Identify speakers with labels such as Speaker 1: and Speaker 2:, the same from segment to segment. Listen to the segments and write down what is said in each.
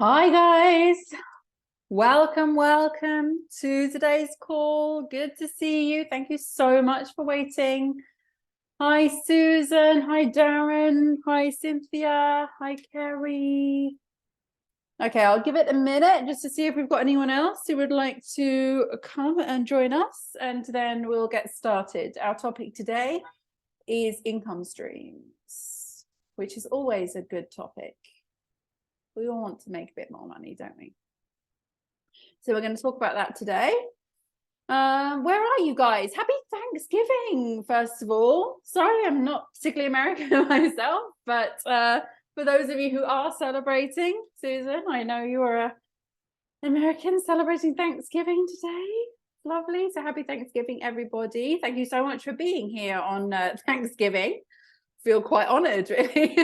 Speaker 1: Hi guys, welcome to today's call. Good to see you. Thank you so much for waiting. Hi Susan, hi Darren, hi Cynthia, hi Kerry. Okay, I'll give it a minute just to see if we've got anyone else who would like to come and join us, and then we'll get started. Our topic today is income streams, which is always a good topic. We all want to make a bit more money, don't we? So we're going to talk about that today. Where are you guys? Happy Thanksgiving, first of all. Sorry, I'm not particularly American myself, but for those of you who are celebrating, Susan, I know you are an American celebrating Thanksgiving today. Lovely. So happy Thanksgiving, everybody. Thank you so much for being here on Thanksgiving. Feel quite honored, really.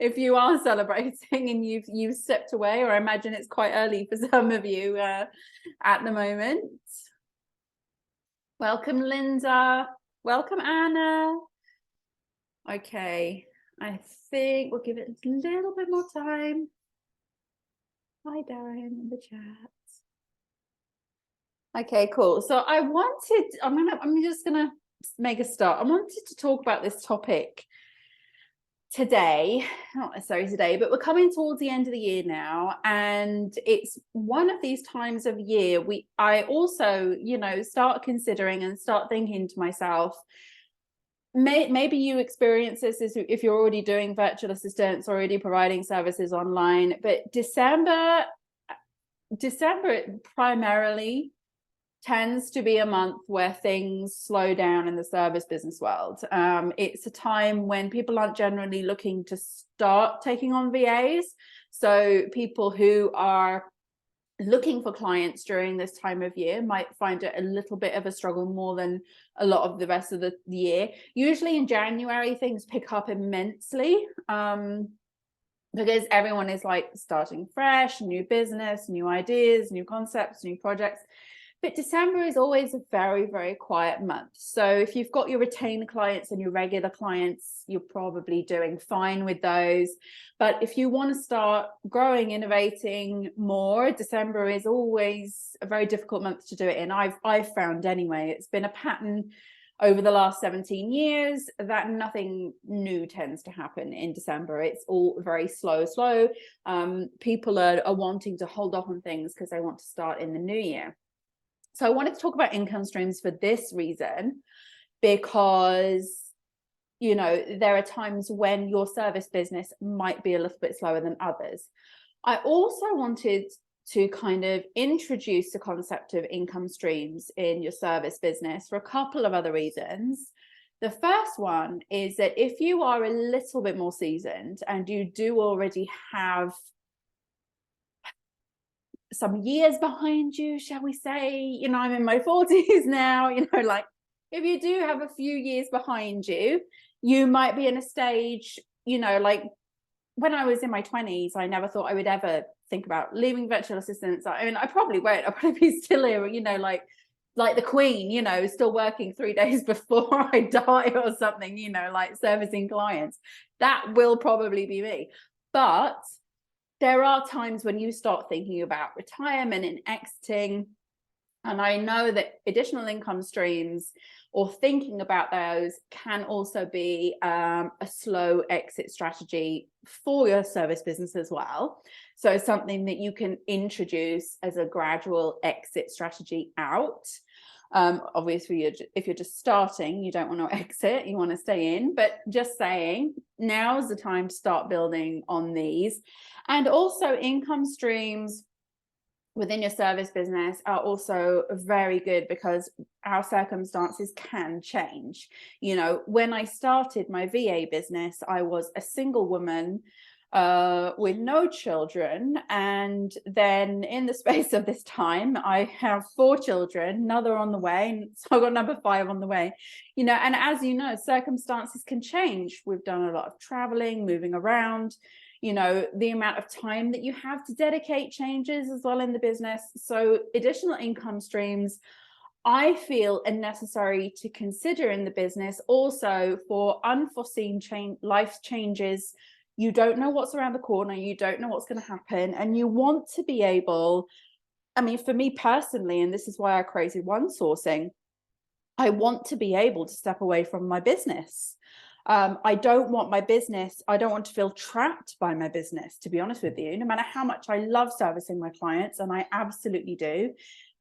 Speaker 1: If you are celebrating and you've stepped away, or I imagine it's quite early for some of you at the moment. Welcome, Linda. Welcome, Anna. Okay, I think we'll give it a little bit more time. Hi, Darren, in the chat. Okay, cool. So I'm just gonna make a start. I wanted to talk about this topic today, not necessarily today, but we're coming towards the end of the year now, and it's one of these times of year I also, start considering and start thinking to myself, maybe you experience this if you're already doing virtual assistants, already providing services online, but December primarily tends to be a month where things slow down in the service business world. It's a time when people aren't generally looking to start taking on VAs. So people who are looking for clients during this time of year might find it a little bit of a struggle more than a lot of the rest of the year. Usually in January, things pick up immensely. Because everyone is like starting fresh, new business, new ideas, new concepts, new projects. But December is always a very, very quiet month. So if you've got your retained clients and your regular clients, you're probably doing fine with those. But if you want to start growing, innovating more, December is always a very difficult month to do it in. I've found anyway, it's been a pattern over the last 17 years that nothing new tends to happen in December. It's all very slow. People are wanting to hold off on things because they want to start in the new year. So I wanted to talk about income streams for this reason, because, there are times when your service business might be a little bit slower than others. I also wanted to kind of introduce the concept of income streams in your service business for a couple of other reasons. The first one is that if you are a little bit more seasoned and you do already have some years behind you, shall we say, I'm in my 40s now, like if you do have a few years behind you, you might be in a stage, like when I was in my 20s, I never thought I would ever think about leaving virtual assistants. I mean, I probably won't. I'll probably be still here, like the Queen, still working 3 days before I die or something, like servicing clients. That will probably be me. But there are times when you start thinking about retirement and exiting. And I know that additional income streams or thinking about those can also be a slow exit strategy for your service business as well. So something that you can introduce as a gradual exit strategy out. Obviously, if you're just starting, you don't want to exit, you want to stay in, but just saying, now's the time to start building on these. And also income streams within your service business are also very good because our circumstances can change. When I started my VA business, I was a single woman with no children, and then in the space of this time I have 4 children, another on the way, so I've got number 5 on the way. And as you know, circumstances can change. We've done a lot of traveling, moving around. The amount of time that you have to dedicate changes as well in the business. So additional income streams, I feel, are necessary to consider in the business, also for unforeseen life changes you don't know what's around the corner, you don't know what's going to happen, and you want to be able, I mean, for me personally, and this is why I created One Sourcing, I want to be able to step away from my business. I don't want I don't want to feel trapped by my business, to be honest with you, no matter how much I love servicing my clients, and I absolutely do.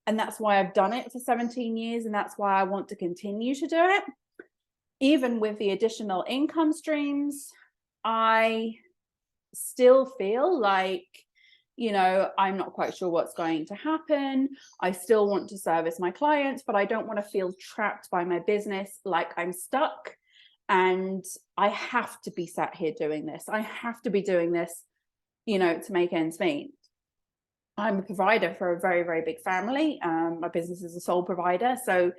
Speaker 1: And that's why I've done it for 17 years. And that's why I want to continue to do it. Even with the additional income streams, I still feel like, you know, I'm not quite sure what's going to happen. I still want to service my clients, but I don't want to feel trapped by my business, like I'm stuck. And I have to be sat here doing this. I have to be doing this, you know, to make ends meet. I'm a provider for a very, very big family. My business is a sole provider. So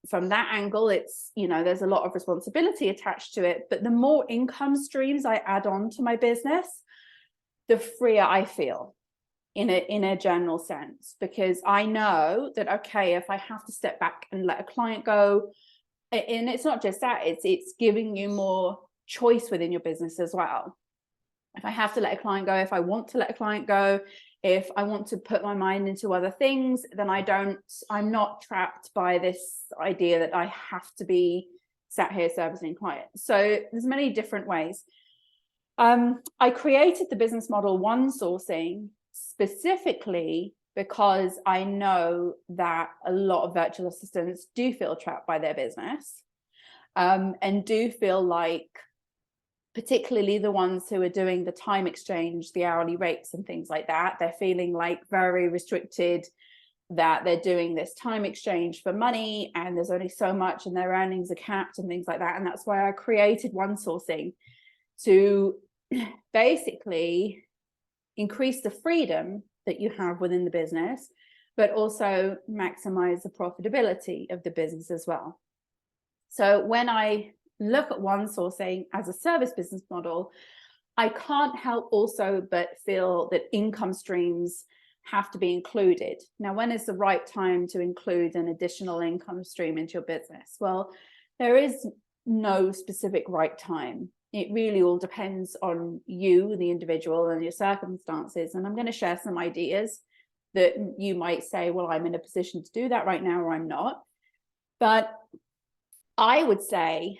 Speaker 1: from that angle, it's, you know, there's a lot of responsibility attached to it. But the more income streams I add on to my business, the freer I feel in a general sense, because I know that, okay, if I have to step back and let a client go, and it's not just that, it's giving you more choice within your business as well. If I have to let a client go, if I want to let a client go, if I want to put my mind into other things, then I'm not trapped by this idea that I have to be sat here servicing clients. So there's many different ways. I created the business model One Sourcing specifically because I know that a lot of virtual assistants do feel trapped by their business, and do feel like, particularly the ones who are doing the time exchange, the hourly rates and things like that, they're feeling like very restricted, that they're doing this time exchange for money and there's only so much and their earnings are capped and things like that. And that's why I created One Sourcing, to basically increase the freedom that you have within the business, but also maximize the profitability of the business as well. So when I look at One Sourcing as a service business model, I can't help also but feel that income streams have to be included. Now, when is the right time to include an additional income stream into your business? Well, there is no specific right time. It really all depends on you, the individual, and your circumstances. And I'm going to share some ideas that you might say, well, I'm in a position to do that right now, or I'm not. But I would say,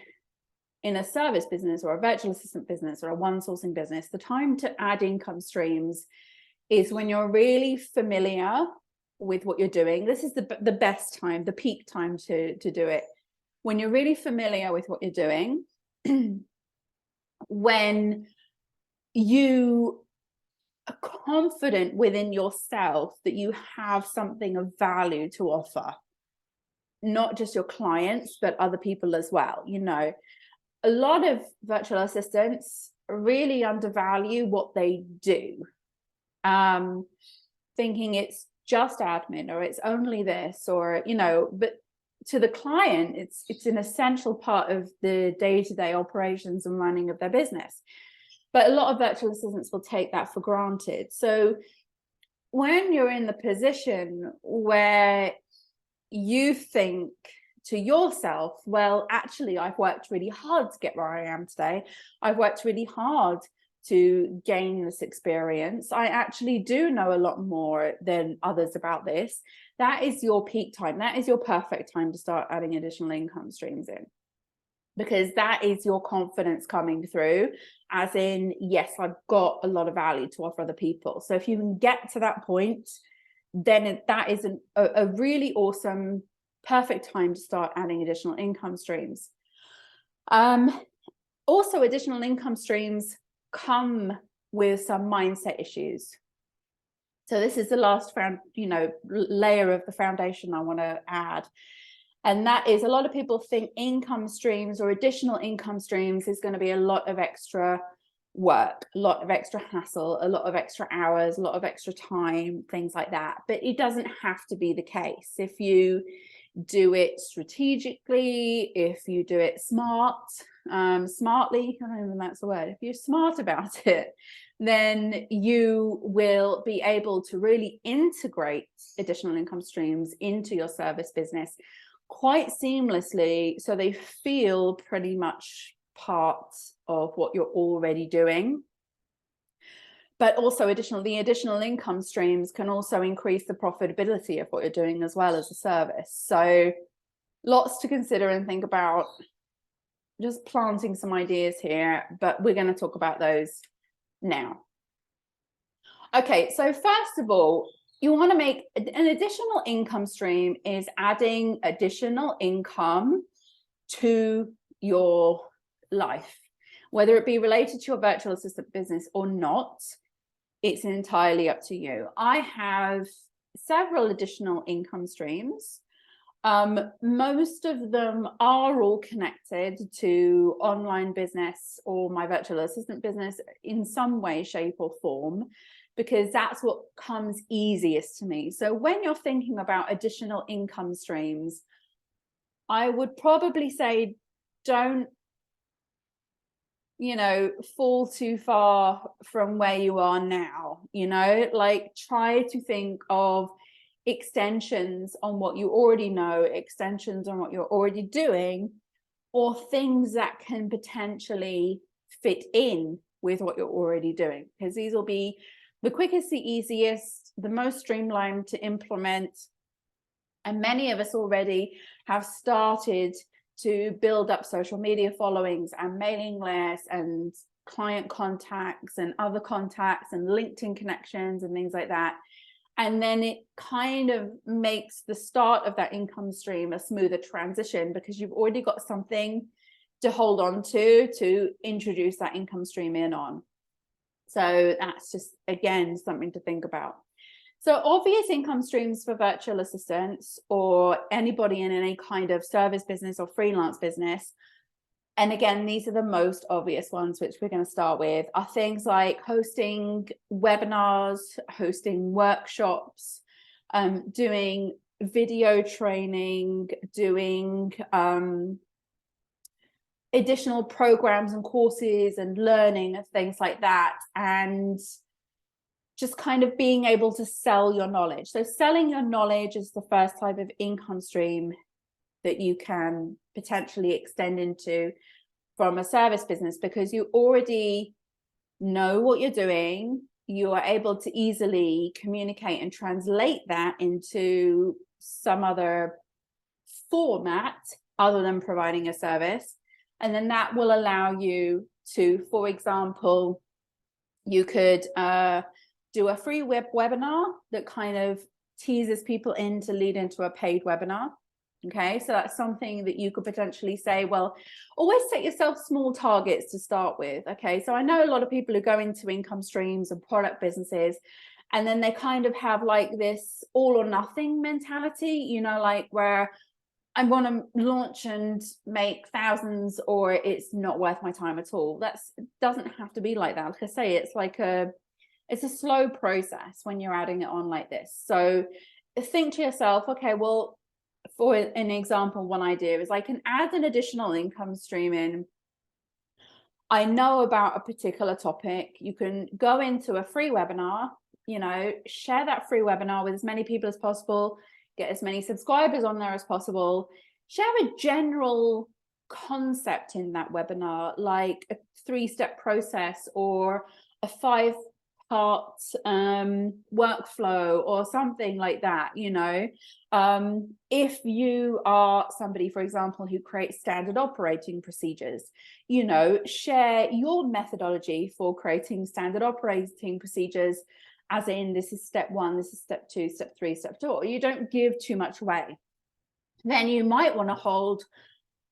Speaker 1: in a service business or a virtual assistant business or a One Sourcing business, the time to add income streams is when you're really familiar with what you're doing. This is the best time, the peak time to do it. When you're really familiar with what you're doing, when you are confident within yourself that you have something of value to offer, not just your clients, but other people as well. You know, a lot of virtual assistants really undervalue what they do, thinking it's just admin or it's only this, or, you know, but to the client, it's an essential part of the day-to-day operations and running of their business. But a lot of virtual assistants will take that for granted. So when you're in the position where you think to yourself, well, actually, I've worked really hard to get where I am today. I've worked really hard to gain this experience. I actually do know a lot more than others about this. That is your peak time. That is your perfect time to start adding additional income streams in, because that is your confidence coming through, as in, yes, I've got a lot of value to offer other people. So if you can get to that point, then that is a really awesome, perfect time to start adding additional income streams. Also, additional income streams come with some mindset issues. So this is the last layer of the foundation I want to add. And that is, a lot of people think income streams or additional income streams is going to be a lot of extra work, a lot of extra hassle, a lot of extra hours, a lot of extra time, things like that. But it doesn't have to be the case. If you do it strategically, if you do it smartly, I don't know if that's the word, if you're smart about it, then you will be able to really integrate additional income streams into your service business quite seamlessly, so they feel pretty much part of what you're already doing. but also the additional income streams can also increase the profitability of what you're doing as well as a service. So lots to consider and think about. Just planting some ideas here, but we're going to talk about those now. Okay, so first of all, you want to make an additional income stream is adding additional income to your life, whether it be related to your virtual assistant business or not. It's entirely up to you. I have several additional income streams. Most of them are all connected to online business or my virtual assistant business in some way, shape, or form, because that's what comes easiest to me. So when you're thinking about additional income streams, I would probably say don't, fall too far from where you are now, like try to think of extensions on what you already know, extensions on what you're already doing, or things that can potentially fit in with what you're already doing, because these will be the quickest, the easiest, the most streamlined to implement. And many of us already have started to build up social media followings and mailing lists and client contacts and other contacts and LinkedIn connections and things like that. And then it kind of makes the start of that income stream a smoother transition, because you've already got something to hold on to introduce that income stream in on. So that's just, again, something to think about. So obvious income streams for virtual assistants or anybody in any kind of service business or freelance business, and again, these are the most obvious ones, which we're going to start with, are things like hosting webinars, hosting workshops, doing video training, doing additional programs and courses and learning and things like that, and just kind of being able to sell your knowledge. So selling your knowledge is the first type of income stream that you can potentially extend into from a service business, because you already know what you're doing. You are able to easily communicate and translate that into some other format other than providing a service. And then that will allow you to, for example, you could do a free webinar that kind of teases people in to lead into a paid webinar. Okay, so that's something that you could potentially say, well, always set yourself small targets to start with. Okay, so I know a lot of people who go into income streams and product businesses, and then they kind of have like this all or nothing mentality, like where I want to launch and make thousands, or it's not worth my time at all. It doesn't have to be like that. Like I say, it's a slow process when you're adding it on like this. So think to yourself, okay, well, for an example, one idea is I can add an additional income stream in. I know about a particular topic. You can go into a free webinar, share that free webinar with as many people as possible, get as many subscribers on there as possible, share a general concept in that webinar, like a 3-step process or a 5-part workflow or something like that. If you are somebody, for example, who creates standard operating procedures, share your methodology for creating standard operating procedures, as in this is step 1, this is step 2, step 3, step 4. You don't give too much away. Then you might want to hold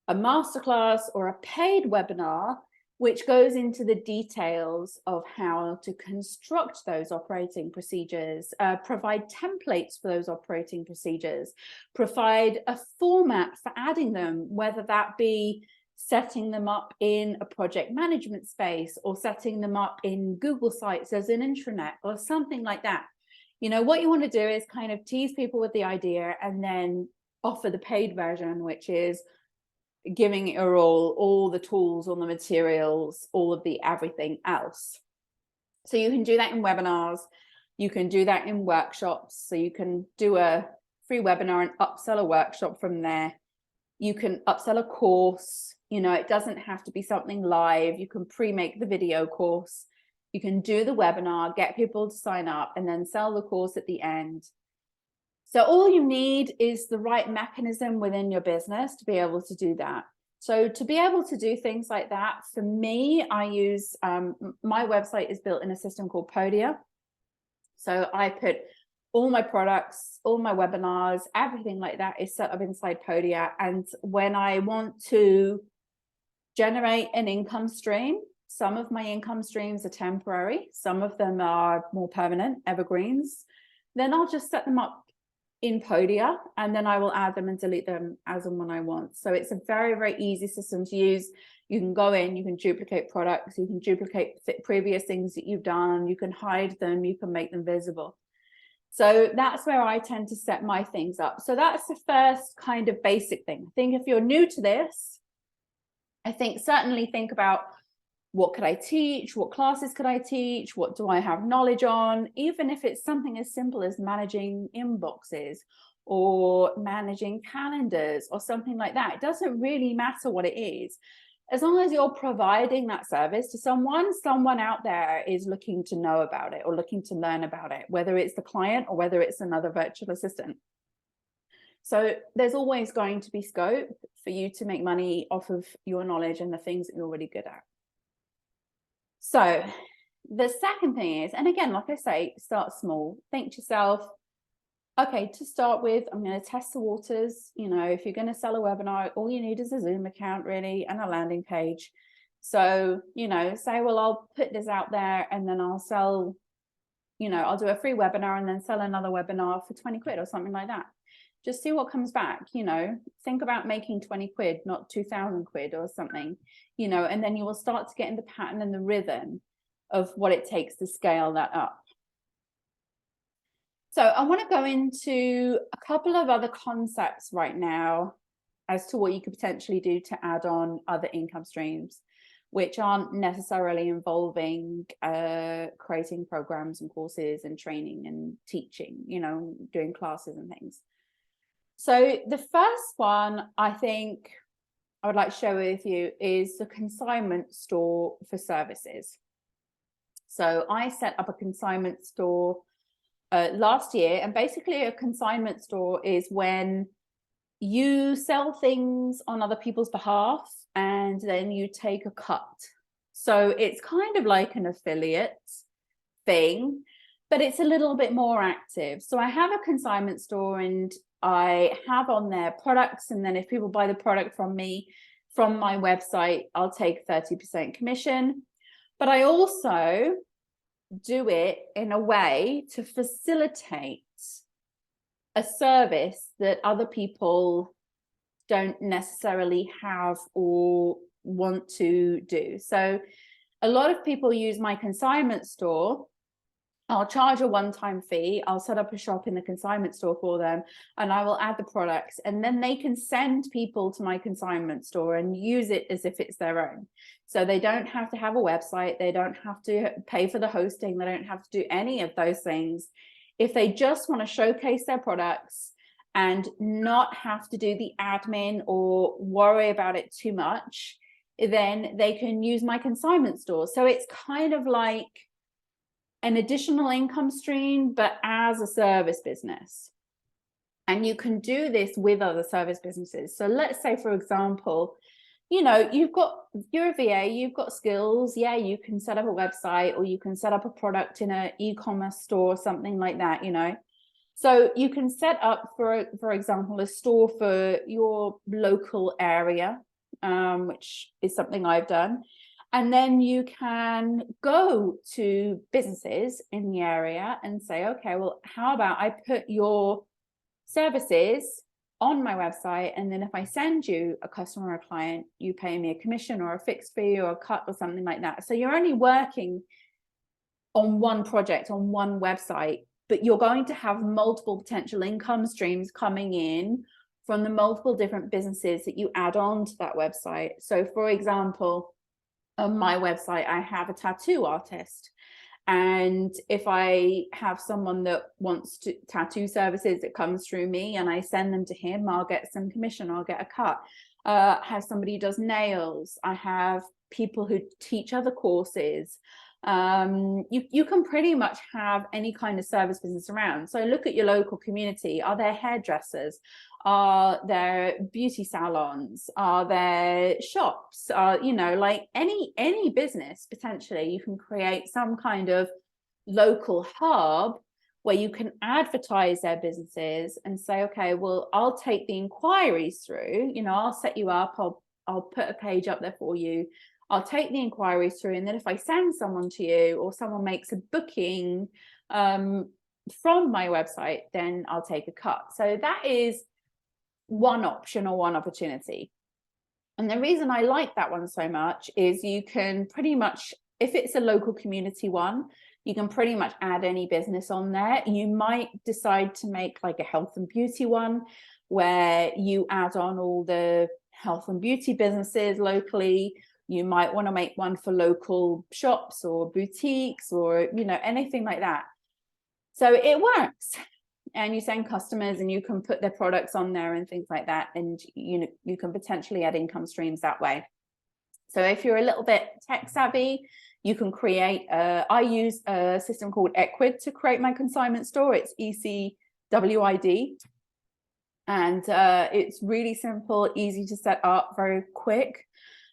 Speaker 1: a masterclass or a paid webinar which goes into the details of how to construct those operating procedures, provide templates for those operating procedures, provide a format for adding them, whether that be setting them up in a project management space or setting them up in Google Sites as an intranet or something like that. What you want to do is kind of tease people with the idea and then offer the paid version, which is giving it all the tools, all the materials, all of the everything else. So you can do that in webinars, you can do that in workshops. So you can do a free webinar and upsell a workshop from there. You can upsell a course. It doesn't have to be something live. You can pre-make the video course. You can do the webinar, get people to sign up, and then sell the course at the end. So all you need is the right mechanism within your business to be able to do that. So to be able to do things like that, for me, I use, my website is built in a system called Podia. So I put all my products, all my webinars, everything like that is set up inside Podia. And when I want to generate an income stream, some of my income streams are temporary, some of them are more permanent, evergreens, then I'll just set them up in Podia, and then I will add them and delete them as and when I want. So it's a very, very easy system to use. You can go in, you can duplicate products, you can duplicate previous things that you've done, you can hide them, you can make them visible. So that's where I tend to set my things up. So that's the first kind of basic thing. I think if you're new to this, I think certainly think about, what could I teach? What classes could I teach? What do I have knowledge on? Even if it's something as simple as managing inboxes or managing calendars or something like that, it doesn't really matter what it is. As long as you're providing that service to someone out there is looking to know about it or looking to learn about it, whether it's the client or whether it's another virtual assistant. So there's always going to be scope for you to make money off of your knowledge and the things that you're really good at. So the second thing is, and again, like I say, start small. Think to yourself, okay, to start with, I'm going to test the waters. You know, if you're going to sell a webinar, all you need is a Zoom account really and a landing page. So, you know, say, well, I'll put this out there and then I'll sell, you know, I'll do a free webinar and then sell another webinar for 20 quid or something like that. Just see what comes back, you know, think about making 20 quid, not 2,000 quid or something, you know, and then you will start to get in the pattern and the rhythm of what it takes to scale that up. So I want to go into a couple of other concepts right now as to what you could potentially do to add on other income streams, which aren't necessarily involving creating programs and courses and training and teaching, you know, doing classes and things. So the first one I think I would like to share with you is the consignment store for services. So I set up a consignment store last year, and basically a consignment store is when you sell things on other people's behalf and then you take a cut. So it's kind of like an affiliate thing, but it's a little bit more active. So I have a consignment store and I have on there products, and then if people buy the product from me, from my website, I'll take 30% commission. But I also do it in a way to facilitate a service that other people don't necessarily have or want to do. So a lot of people use my consignment store. I'll charge a one-time fee. I'll set up a shop in the consignment store for them, and I will add the products, and then they can send people to my consignment store and use it as if it's their own. So they don't have to have a website. They don't have to pay for the hosting. They don't have to do any of those things. If they just want to showcase their products and not have to do the admin or worry about it too much, then they can use my consignment store. So it's kind of like an additional income stream, but as a service business. And you can do this with other service businesses. So let's say, for example, you know, you're a VA, you've got skills. Yeah, you can set up a website, or you can set up a product in an e-commerce store, something like that, you know. So you can set up, for example, a store for your local area, which is something I've done. And then you can go to businesses in the area and say, okay, well, how about I put your services on my website, and then if I send you a customer or a client, you pay me a commission or a fixed fee or a cut or something like that. So you're only working on one project, on one website, but you're going to have multiple potential income streams coming in from the multiple different businesses that you add on to that website. So for example, on my website, I have a tattoo artist. And if I have someone that wants to tattoo services that comes through me and I send them to him, I'll get some commission, I'll get a cut. I have somebody who does nails. I have people who teach other courses. You can pretty much have any kind of service business around. So look at your local community. Are there hairdressers? Are there beauty salons? Are there shops? You know, like any business, potentially you can create some kind of local hub where you can advertise their businesses and say, okay, well, I'll take the inquiries through, you know, I'll set you up, I'll put a page up there for you, I'll take the inquiries through, and then if I send someone to you or someone makes a booking from my website, then I'll take a cut. So that is one option or one opportunity. And the reason I like that one so much is you can pretty much, if it's a local community one, you can pretty much add any business on there. You might decide to make like a health and beauty one where you add on all the health and beauty businesses locally. You might want to make one for local shops or boutiques or, you know, anything like that. So it works. And you send customers and you can put their products on there and things like that. And you know, you can potentially add income streams that way. So if you're a little bit tech savvy, you can create, I use a system called Equid to create my consignment store. It's ECWID. And it's really simple, easy to set up, very quick.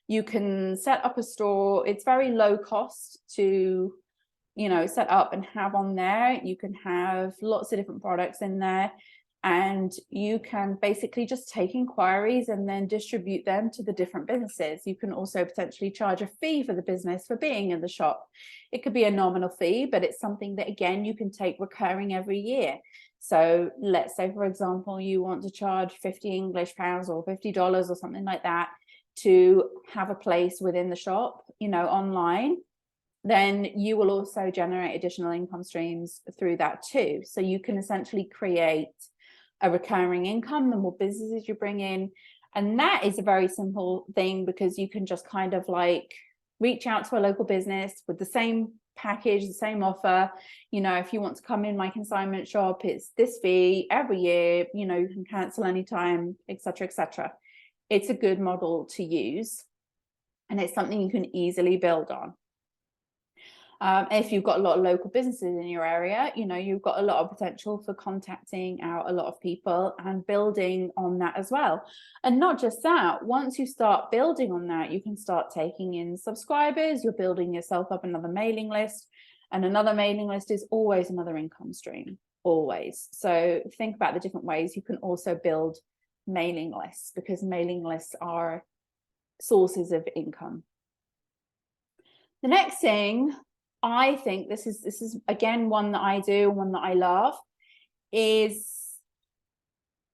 Speaker 1: You can set up a store. It's very low cost to, you know, set up and have on there. You can have lots of different products in there, and you can basically just take inquiries and then distribute them to the different businesses. You can also potentially charge a fee for the business for being in the shop. It could be a nominal fee, but it's something that, again, you can take recurring every year. So let's say, for example, you want to charge 50 English pounds or $50 or something like that to have a place within the shop, you know, online. Then you will also generate additional income streams through that too. So you can essentially create a recurring income the more businesses you bring in. And that is a very simple thing, because you can just kind of like reach out to a local business with the same package, the same offer. You know, if you want to come in my consignment shop, it's this fee every year, you know, you can cancel anytime, etc., etc. It's a good model to use, and it's something you can easily build on. If you've got a lot of local businesses in your area, you know, you've got a lot of potential for contacting out a lot of people and building on that as well. And not just that, once you start building on that, you can start taking in subscribers. You're building yourself up another mailing list, and another mailing list is always another income stream, always. So think about the different ways you can also build mailing lists, because mailing lists are sources of income. The next thing, I think this is again one that I do, one that I love, is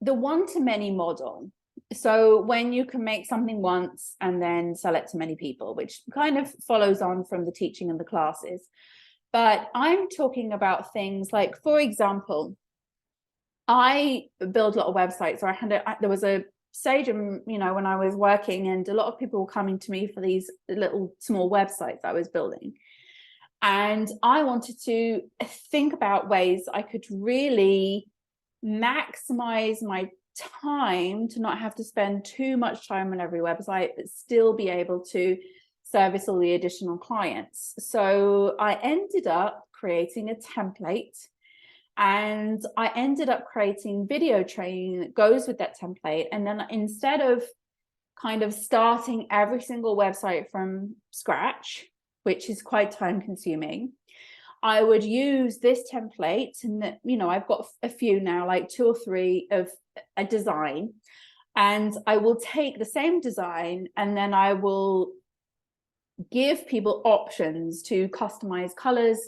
Speaker 1: the one-to-many model. So when you can make something once and then sell it to many people, which kind of follows on from the teaching and the classes. But I'm talking about things like, for example, I build a lot of websites. So there was a stage, you know, when I was working, and a lot of people were coming to me for these little small websites I was building. And I wanted to think about ways I could really maximize my time to not have to spend too much time on every website, but still be able to service all the additional clients. So I ended up creating a template, and I ended up creating video training that goes with that template. And then instead of kind of starting every single website from scratch, which is quite time consuming, I would use this template. And, you know, I've got a few now, like 2 or 3 of a design, and I will take the same design and then I will give people options to customize colors,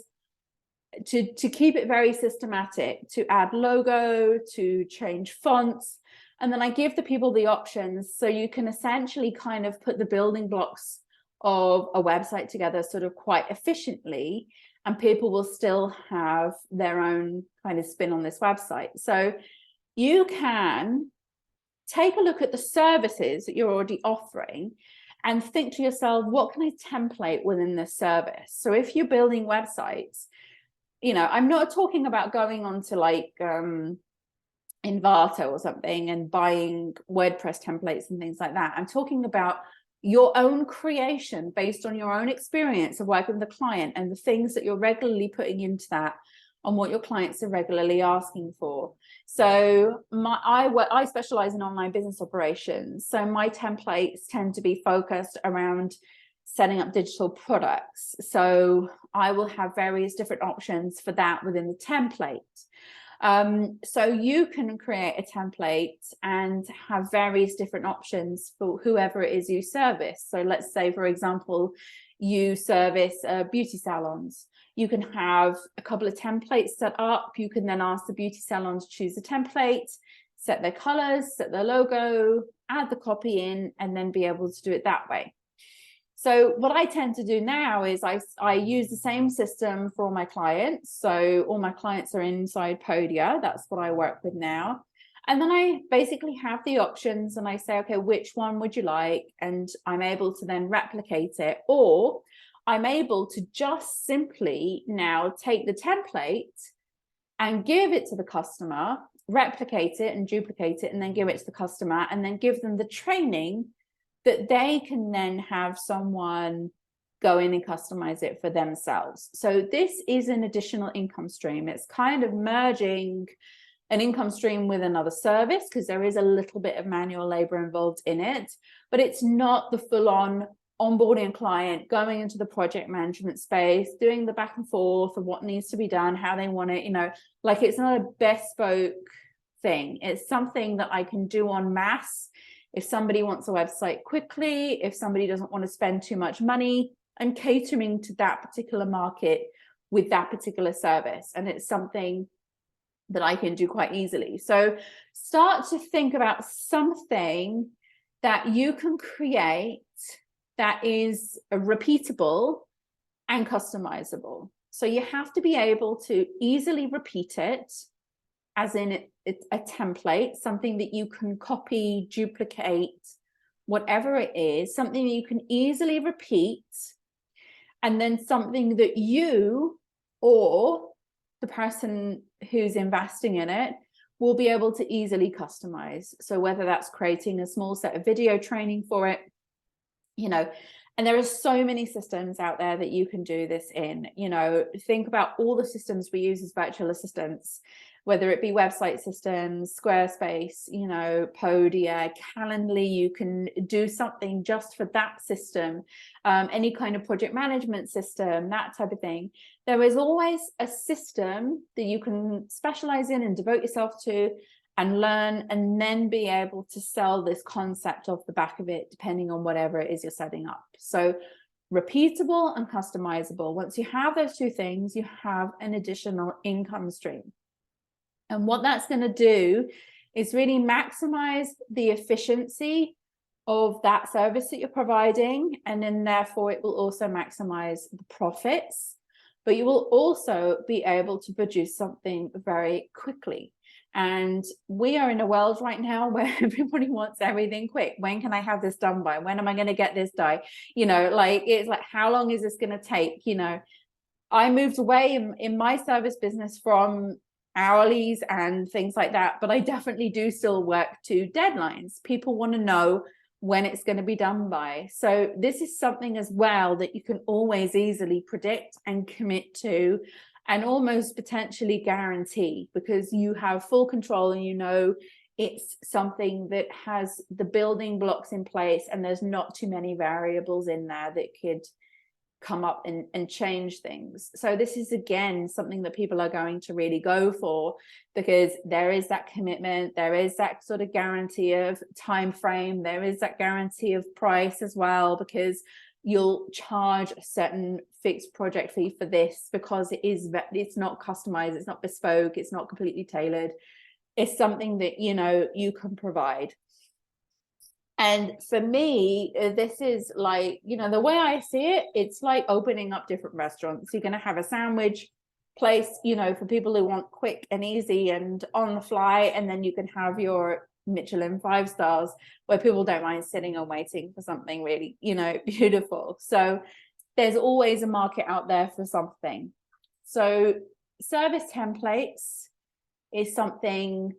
Speaker 1: to keep it very systematic, to add logo, to change fonts. And then I give the people the options, so you can essentially kind of put the building blocks of a website together sort of quite efficiently, and people will still have their own kind of spin on this website. So you can take a look at the services that you're already offering and think to yourself, what can I template within this service? So if you're building websites, you know, I'm not talking about going on to like Envato or something and buying WordPress templates and things like that. I'm talking about your own creation based on your own experience of working with the client and the things that you're regularly putting into that and what your clients are regularly asking for. So I specialize in online business operations. So my templates tend to be focused around setting up digital products. So I will have various different options for that within the template. So you can create a template and have various different options for whoever it is you service. So let's say, for example, you service beauty salons. You can have a couple of templates set up. You can then ask the beauty salon to choose a template, set their colors, set their logo, add the copy in, and then be able to do it that way. So what I tend to do now is I use the same system for all my clients. So all my clients are inside Podia. That's what I work with now. And then I basically have the options and I say, okay, which one would you like? And I'm able to then replicate it, or I'm able to just simply now take the template and give it to the customer, replicate it and duplicate it, and then give it to the customer, and then give them the training that they can then have someone go in and customize it for themselves. So this is an additional income stream. It's kind of merging an income stream with another service, because there is a little bit of manual labor involved in it, but it's not the full-on onboarding a client, going into the project management space, doing the back and forth of what needs to be done, how they want it, you know, like it's not a bespoke thing. It's something that I can do en masse. If somebody wants a website quickly, if somebody doesn't want to spend too much money, I'm catering to that particular market with that particular service. And it's something that I can do quite easily. So start to think about something that you can create that is repeatable and customizable. So you have to be able to easily repeat it, as in it's a template, something that you can copy, duplicate, whatever it is, something that you can easily repeat, and then something that you or the person who's investing in it will be able to easily customize. So whether that's creating a small set of video training for it, you know, and there are so many systems out there that you can do this in. You know, think about all the systems we use as virtual assistants, whether it be website systems, Squarespace, you know, Podia, Calendly. You can do something just for that system, any kind of project management system, that type of thing. There is always a system that you can specialize in and devote yourself to and learn, and then be able to sell this concept off the back of it, depending on whatever it is you're setting up. So repeatable and customizable. Once you have those two things, you have an additional income stream. And what that's going to do is really maximize the efficiency of that service that you're providing. And then therefore it will also maximize the profits, but you will also be able to produce something very quickly. And we are in a world right now where everybody wants everything quick. When can I have this done by? When am I going to get this done? You know, like, it's like, how long is this going to take? You know, I moved away in my service business from hourlies and things like that, but I definitely do still work to deadlines. People want to know when it's going to be done by. So this is something as well that you can always easily predict and commit to, and almost potentially guarantee, because you have full control and you know it's something that has the building blocks in place and there's not too many variables in there that could come up and change things. So this is, again, something that people are going to really go for, because there is that commitment, there is that sort of guarantee of time frame, there is that guarantee of price as well, because you'll charge a certain fixed project fee for this, because it's not customized, it's not bespoke, it's not completely tailored. It's something that, you know, you can provide. And for me, this is like, you know, the way I see it, it's like opening up different restaurants. You're going to have a sandwich place, you know, for people who want quick and easy and on the fly, and then you can have your Michelin 5 stars where people don't mind sitting and waiting for something really, you know, beautiful. So there's always a market out there for something. So service templates is something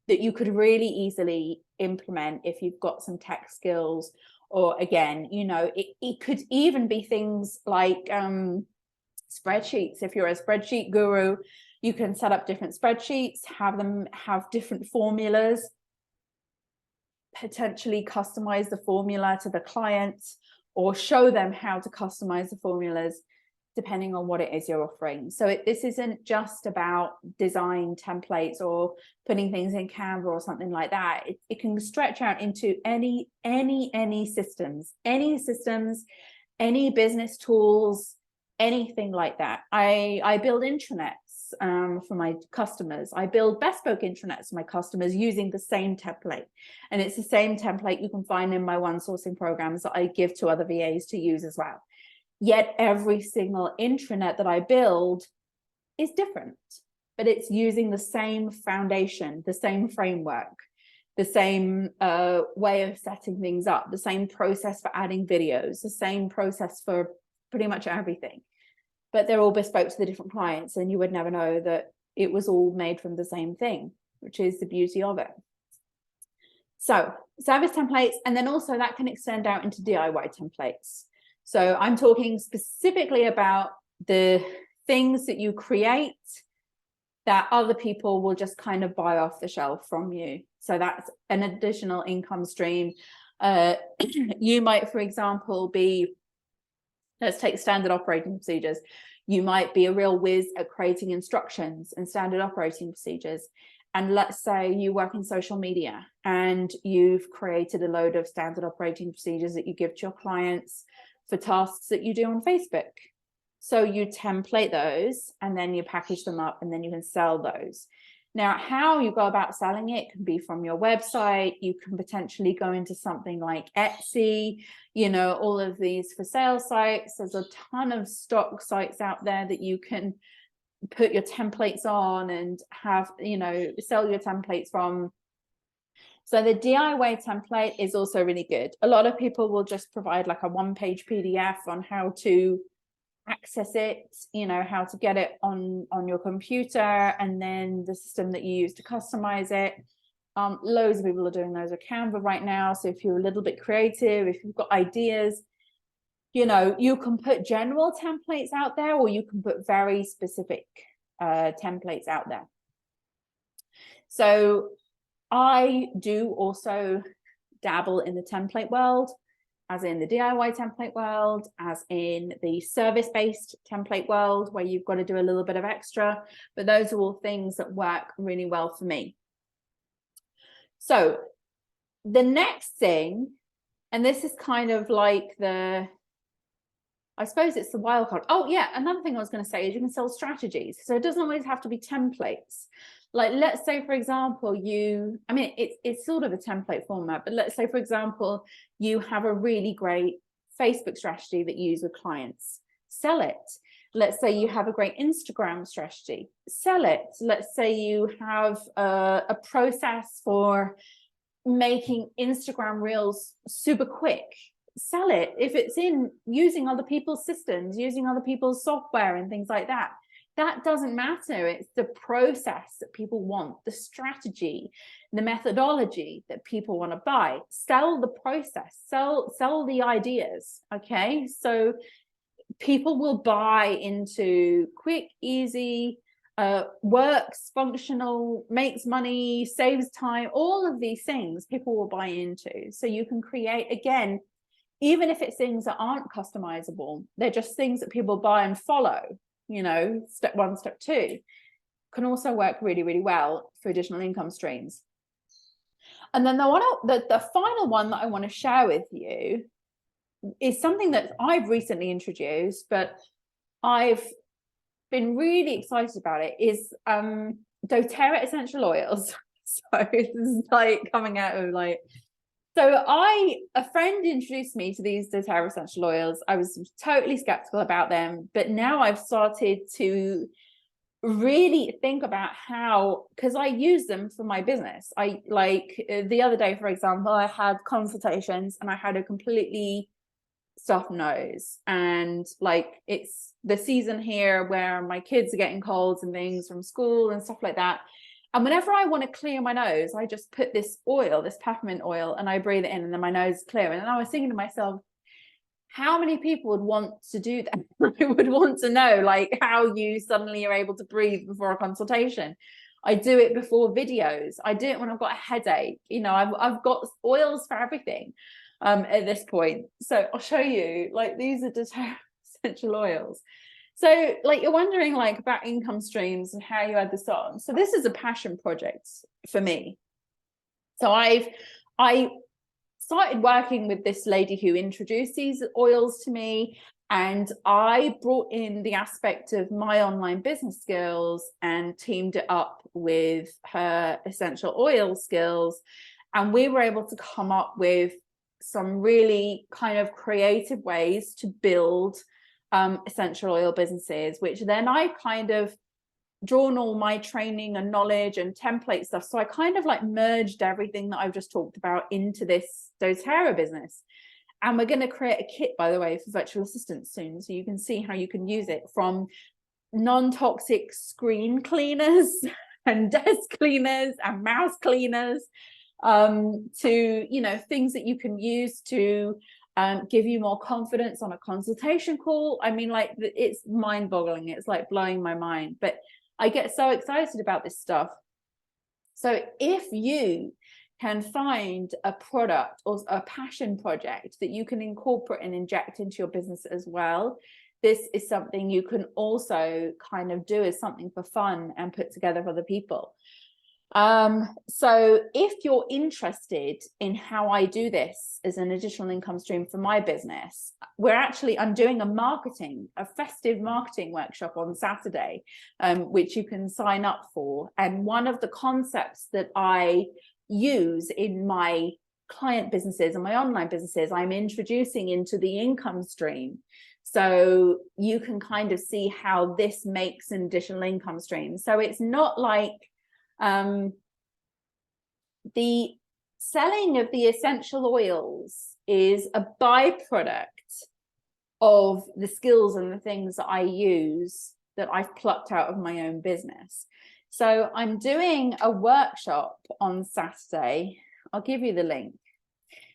Speaker 1: that you could really easily implement if you've got some tech skills, Or again, you know, it could even be things like spreadsheets. If you're a spreadsheet guru, you can set up different spreadsheets, have them have different formulas, potentially customize the formula to the client, or show them how to customize the formulas depending on what it is you're offering. So this isn't just about design templates or putting things in Canva or something like that. It can stretch out into any systems, any business tools, anything like that. I build intranets for my customers. I build bespoke intranets for my customers using the same template. And it's the same template you can find in my one sourcing programs that I give to other VAs to use as well. Yet every single intranet that I build is different, but it's using the same foundation, the same framework, the same way of setting things up, the same process for adding videos, the same process for pretty much everything. But they're all bespoke to the different clients, and you would never know that it was all made from the same thing, which is the beauty of it. So service templates, and then also that can extend out into DIY templates. So I'm talking specifically about the things that you create that other people will just kind of buy off the shelf from you. So that's an additional income stream. You might, for example, be, let's take standard operating procedures. You might be a real whiz at creating instructions and standard operating procedures. And let's say you work in social media and you've created a load of standard operating procedures that you give to your clients for tasks that you do on Facebook. So you template those and then you package them up and then you can sell those. Now, how you go about selling it can be from your website. You can potentially go into something like Etsy, you know, all of these for sale sites. There's a ton of stock sites out there that you can put your templates on and have, you know, sell your templates from. So the DIY template is also really good. A lot of people will just provide like a one-page PDF on how to access it, you know, how to get it on your computer, and then the system that you use to customize it. Loads of people are doing those with Canva right now. So if you're a little bit creative, if you've got ideas, you know, you can put general templates out there, or you can put very specific templates out there. So I do also dabble in the template world, as in the DIY template world, as in the service-based template world, where you've got to do a little bit of extra, but those are all things that work really well for me. So the next thing, and this is kind of like the, I suppose it's the wild card. Oh yeah, another thing I was going to say is you can sell strategies. So it doesn't always have to be templates. Like, let's say, for example, it's sort of a template format, but let's say, for example, you have a really great Facebook strategy that you use with clients. Sell it. Let's say you have a great Instagram strategy. Sell it. Let's say you have a process for making Instagram reels super quick. Sell it. If it's in using other people's systems, using other people's software and things like that, that doesn't matter. It's the process that people want, the strategy, the methodology that people want to buy. Sell the process, sell the ideas. Okay, so people will buy into quick, easy, works, functional, makes money, saves time, all of these things people will buy into. So you can create, again, even if it's things that aren't customizable, they're just things that people buy and follow, you know, step one, step two, can also work really, really well for additional income streams. And then the final one that I want to share with you is something that I've recently introduced, but I've been really excited about it, is doTERRA essential oils. So this is like coming out of like, so a friend introduced me to these doTERRA essential oils. I was totally skeptical about them, but now I've started to really think about how, because I use them for my business. I like the other day, for example, I had consultations and I had a completely stuffed nose, and like it's the season here where my kids are getting colds and things from school and stuff like that. And whenever I want to clear my nose, I just put this oil, this peppermint oil, and I breathe it in, and then my nose is clear. And then I was thinking to myself, how many people would want to do that? I would want to know like how you suddenly are able to breathe before a consultation. I do it before videos. I do it when I've got a headache. You know, I've got oils for everything at this point. So I'll show you, like, these are doTERRA essential oils. So like, you're wondering like about income streams and how you add this on. So this is a passion project for me. So I started working with this lady who introduced these oils to me, and I brought in the aspect of my online business skills and teamed it up with her essential oil skills, and we were able to come up with some really kind of creative ways to build essential oil businesses, which then I kind of drawn all my training and knowledge and template stuff. So I kind of like merged everything that I've just talked about into this doTERRA business. And we're going to create a kit, by the way, for virtual assistants soon. So you can see how you can use it, from non-toxic screen cleaners and desk cleaners and mouse cleaners to, you know, things that you can use to give you more confidence on a consultation call. I mean, like, it's mind-boggling. It's like blowing my mind. But I get so excited about this stuff. So if you can find a product or a passion project that you can incorporate and inject into your business as well, this is something you can also kind of do as something for fun and put together for other people. So if you're interested in how I do this as an additional income stream for my business, I'm doing a festive marketing workshop on Saturday, which you can sign up for. And one of the concepts that I use in my client businesses and my online businesses, I'm introducing into the income stream. So you can kind of see how this makes an additional income stream. So it's not like the selling of the essential oils is a byproduct of the skills and the things that I use that I've plucked out of my own business. So I'm doing a workshop on Saturday. I'll give you the link.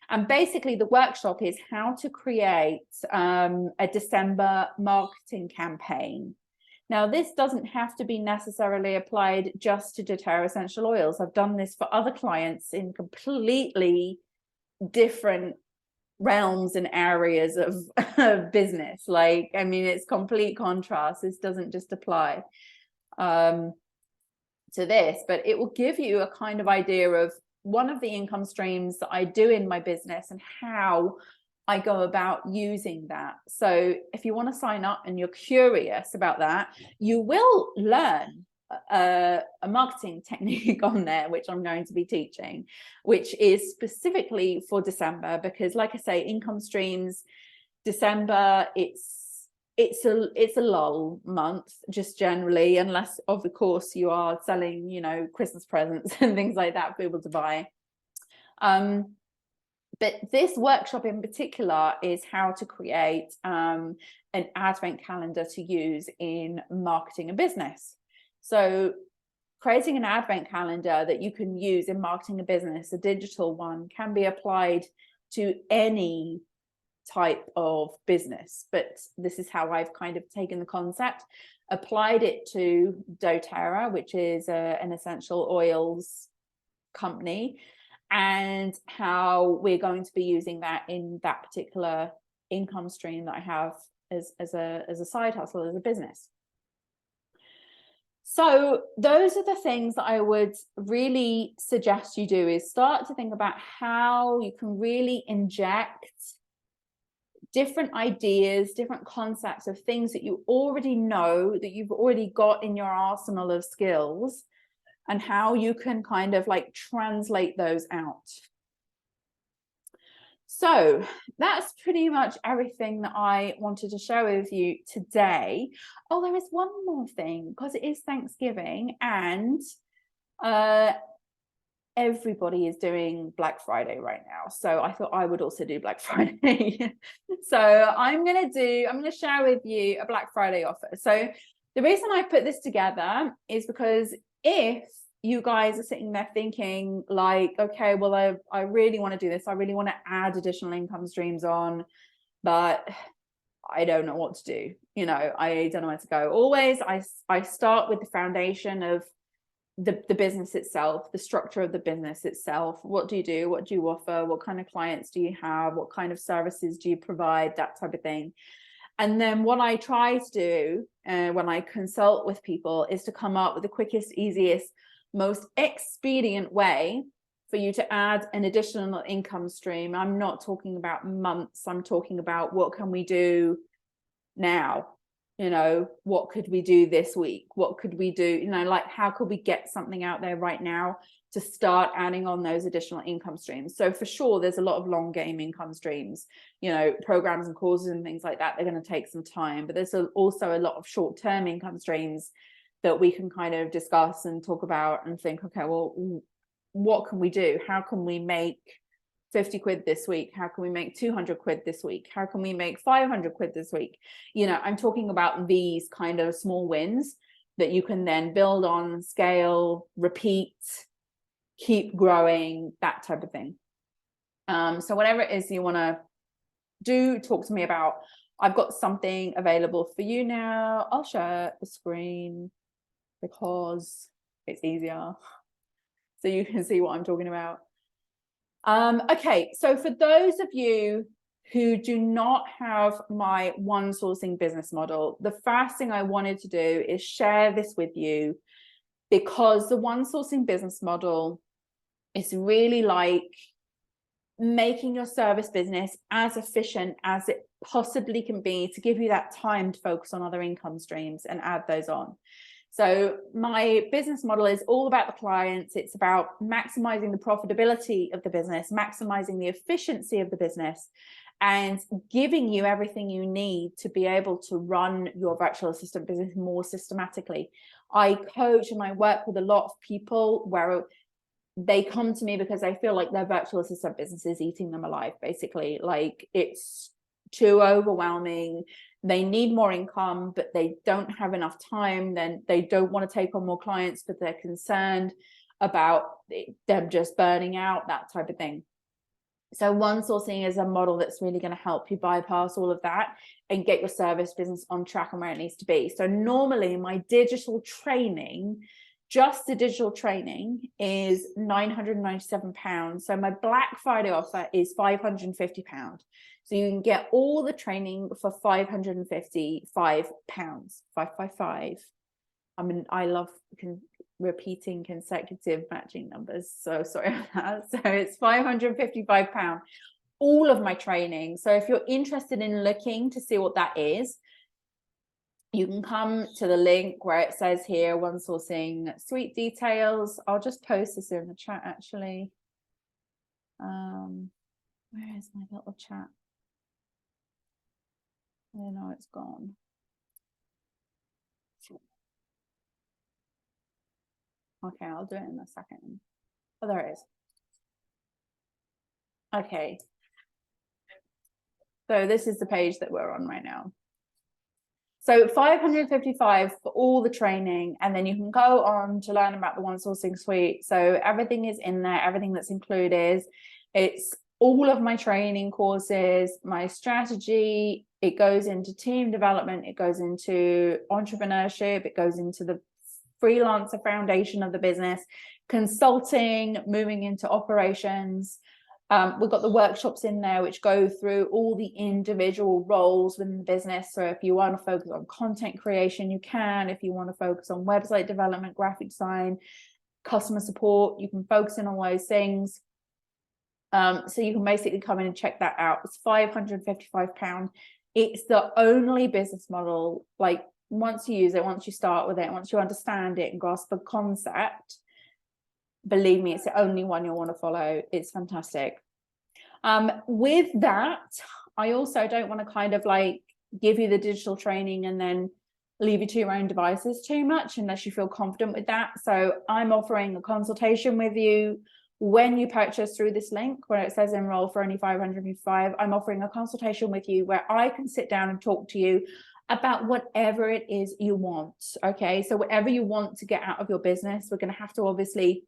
Speaker 1: And basically the workshop is how to create a December marketing campaign. Now, this doesn't have to be necessarily applied just to doTERRA essential oils. I've done this for other clients in completely different realms and areas of business. Like, I mean, it's complete contrast. This doesn't just apply to this, but it will give you a kind of idea of one of the income streams that I do in my business and how I go about using that. So if you want to sign up and you're curious about that, you will learn a marketing technique on there, which I'm going to be teaching, which is specifically for December, because like I say, income streams, December, it's a lull month just generally, unless of course you are selling, you know, Christmas presents and things like that for people to buy. But this workshop in particular is how to create an advent calendar to use in marketing a business. So creating an advent calendar that you can use in marketing a business, a digital one, can be applied to any type of business. But this is how I've kind of taken the concept, applied it to doTERRA, which is an essential oils company, and how we're going to be using that in that particular income stream that I have as a side hustle, as a business. So those are the things that I would really suggest you do, is start to think about how you can really inject different ideas, different concepts of things that you already know, that you've already got in your arsenal of skills, and how you can kind of like translate those out. So that's pretty much everything that I wanted to share with you today. Oh, there is one more thing, because it is Thanksgiving and everybody is doing Black Friday right now. So I thought I would also do Black Friday. So I'm going to share with you a Black Friday offer. So the reason I put this together is because if you guys are sitting there thinking like, okay, well, I really want to do this. I really want to add additional income streams on, but I don't know what to do. You know, I don't know where to go. Always, I start with the foundation of the business itself, the structure of the business itself. What do you do? What do you offer? What kind of clients do you have? What kind of services do you provide? That type of thing. And then what I try to do when I consult with people is to come up with the quickest, easiest, most expedient way for you to add an additional income stream. I'm not talking about months. I'm talking about what can we do now? You know, what could we do this week? What could we do? You know, like, how could we get something out there right now to start adding on those additional income streams? So for sure, there's a lot of long game income streams, you know, programs and courses and things like that. They're going to take some time, but there's also a lot of short-term income streams that we can kind of discuss and talk about and think, okay, well, what can we do? How can we make 50 quid this week? How can we make 200 quid this week? How can we make 500 quid this week? You know, I'm talking about these kind of small wins that you can then build on, scale, repeat, keep growing, that type of thing. So whatever it is you want to do, talk to me about. I've got something available for you now. I'll share the screen because it's easier so you can see what I'm talking about. Okay, so for those of you who do not have my one sourcing business model, the first thing I wanted to do is share this with you, because the one sourcing business model is really like making your service business as efficient as it possibly can be to give you that time to focus on other income streams and add those on. So my business model is all about the clients. It's about maximizing the profitability of the business, maximizing the efficiency of the business, and giving you everything you need to be able to run your virtual assistant business more systematically. I coach and I work with a lot of people where they come to me because they feel like their virtual assistant business is eating them alive, basically. Like, it's too overwhelming. They need more income, but they don't have enough time. Then they don't want to take on more clients because they're concerned about them just burning out, that type of thing. So one sourcing is a model that's really going to help you bypass all of that and get your service business on track and where it needs to be. So normally my digital training, just the digital training, is £997. So my Black Friday offer is £550. So you can get all the training for £555, 555. I mean, I love repeating consecutive matching numbers. So sorry about that. So it's £555, all of my training. So if you're interested in looking to see what that is, you can come to the link where it says here, one sourcing suite details. I'll just post this in the chat actually. Where is my little chat? Oh no, it's gone. Okay, I'll do it in a second. Oh, there it is. Okay. So this is the page that we're on right now. So 555 for all the training, and then you can go on to learn about the one sourcing suite. So everything is in there, everything that's included. It's all of my training courses, my strategy. It goes into team development, it goes into entrepreneurship, it goes into the freelancer foundation of the business, consulting, moving into operations. We've got the workshops in there which go through all the individual roles within the business. So if you want to focus on content creation, you can. If you want to focus on website development, graphic design, customer support, you can focus in on those things. So you can basically come in and check that out. It's £555. It's the only business model, like, once you use it, once you start with it, once you understand it and grasp the concept, believe me, it's the only one you'll want to follow. It's fantastic. With that, I also don't want to kind of like give you the digital training and then leave you to your own devices too much unless you feel confident with that. So I'm offering a consultation with you when you purchase through this link where it says enroll for only £555. I'm offering a consultation with you where I can sit down and talk to you about whatever it is you want. Okay, so whatever you want to get out of your business, we're going to have to obviously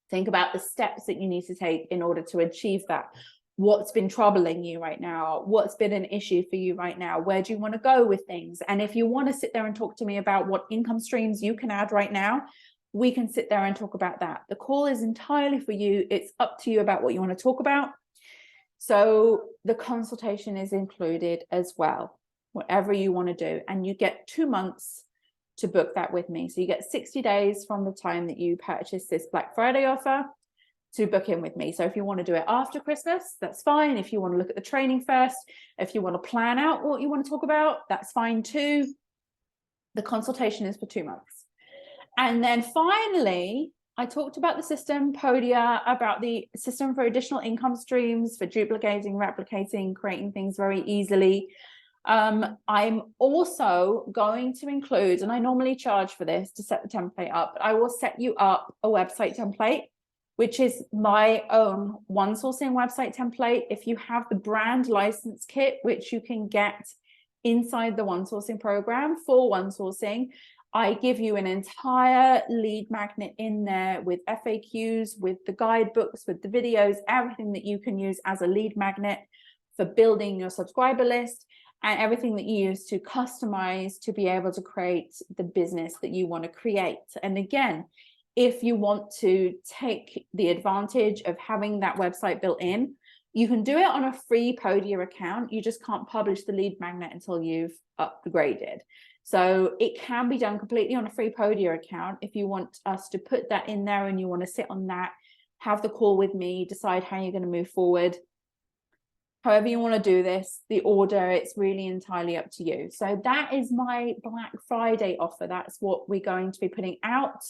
Speaker 1: think about the steps that you need to take in order to achieve that. What's been troubling you right now? What's been an issue for you right now? Where do you want to go with things? And if you want to sit there and talk to me about what income streams you can add right now, we can sit there and talk about that. The call is entirely for you. It's up to you about what you want to talk about. So the consultation is included as well, whatever you want to do. And you get 2 months to book that with me. So you get 60 days from the time that you purchase this Black Friday offer to book in with me. So if you want to do it after Christmas, that's fine. If you want to look at the training first, if you want to plan out what you want to talk about, that's fine too. The consultation is for 2 months. And then finally, I talked about the system, Podia, about the system for additional income streams, for duplicating, replicating, creating things very easily. I'm also going to include, and I normally charge for this to set the template up, but I will set you up a website template, which is my own one sourcing website template. If you have the brand license kit, which you can get inside the one sourcing program for one sourcing, I give you an entire lead magnet in there with FAQs, with the guidebooks, with the videos, everything that you can use as a lead magnet for building your subscriber list, and everything that you use to customize to be able to create the business that you want to create. And again, if you want to take the advantage of having that website built in, you can do it on a free Podia account. You just can't publish the lead magnet until you've upgraded. So it can be done completely on a free Podia account. If you want us to put that in there and you want to sit on that, have the call with me, decide how you're going to move forward. However you want to do this, the order, it's really entirely up to you. So that is my Black Friday offer. That's what we're going to be putting out.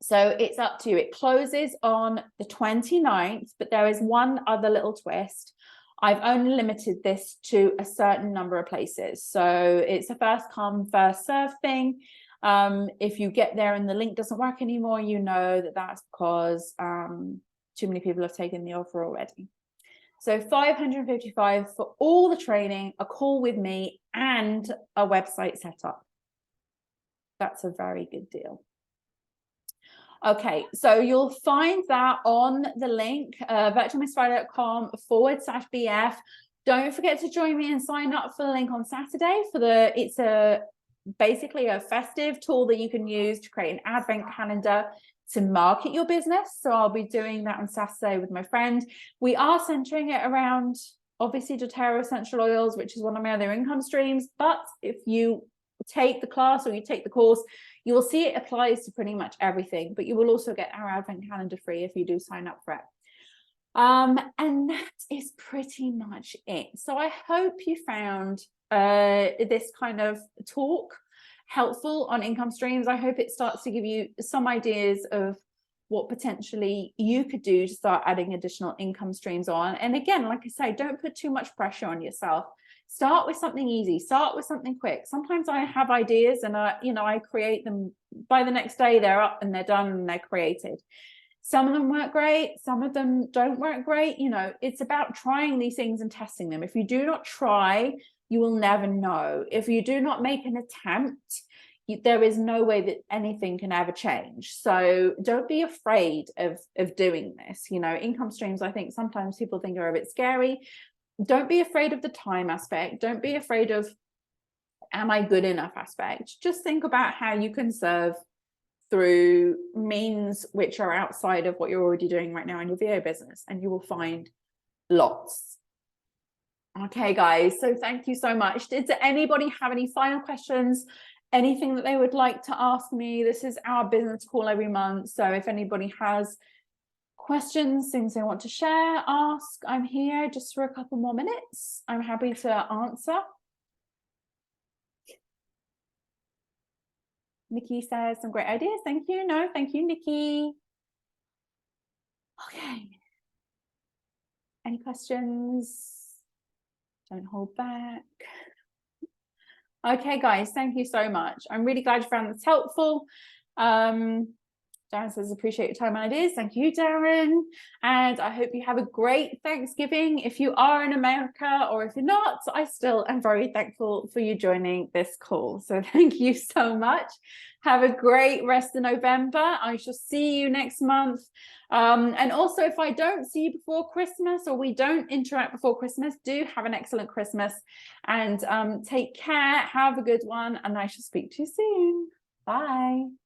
Speaker 1: So it's up to you. It closes on the 29th, but there is one other little twist. I've only limited this to a certain number of places. So it's a first come, first serve thing. If you get there and the link doesn't work anymore, you know that that's because too many people have taken the offer already. So $555 for all the training, a call with me, and a website setup. That's a very good deal. Okay, so you'll find that on the link, virtualmissfriday.com/BF. Don't forget to join me and sign up for the link on Saturday for it's basically a festive tool that you can use to create an advent calendar to market your business. So I'll be doing that on Saturday with my friend. We are centering it around, obviously, doTERRA essential oils, which is one of my other income streams. But if you take the class or you take the course, you will see it applies to pretty much everything. But you will also get our advent calendar free if you do sign up for it. And that is pretty much it. So I hope you found this kind of talk helpful on income streams. I hope it starts to give you some ideas of what potentially you could do to start adding additional income streams on. And again, like I say, don't put too much pressure on yourself. Start with something easy, start with something quick. Sometimes I have ideas and I create them. By the next day they're up and they're done and they're created. Some of them work great, some of them don't work great. It's about trying these things and testing them. If you do not try, you will never know. If you do not make an attempt, there is no way that anything can ever change. So don't be afraid of doing this. Income streams, I think sometimes people think are a bit scary. Don't be afraid of the time aspect. Don't be afraid of, am I good enough aspect. Just think about how you can serve through means which are outside of what you're already doing right now in your VA business, and you will find lots. Okay, guys, so thank you so much. Did anybody have any final questions? Anything that they would like to ask me? This is our business call every month. So if anybody has questions, things they want to share, ask, I'm here just for a couple more minutes. I'm happy to answer. Nikki says some great ideas. Thank you. No, thank you, Nikki. Okay. Any questions? Don't hold back. Okay, guys, thank you so much. I'm really glad you found this helpful. Darren says, appreciate your time and ideas. Thank you, Darren. And I hope you have a great Thanksgiving. If you are in America, or if you're not, I still am very thankful for you joining this call. So thank you so much. Have a great rest of November. I shall see you next month. And also, if I don't see you before Christmas, or we don't interact before Christmas, do have an excellent Christmas, and take care. Have a good one, and I shall speak to you soon. Bye.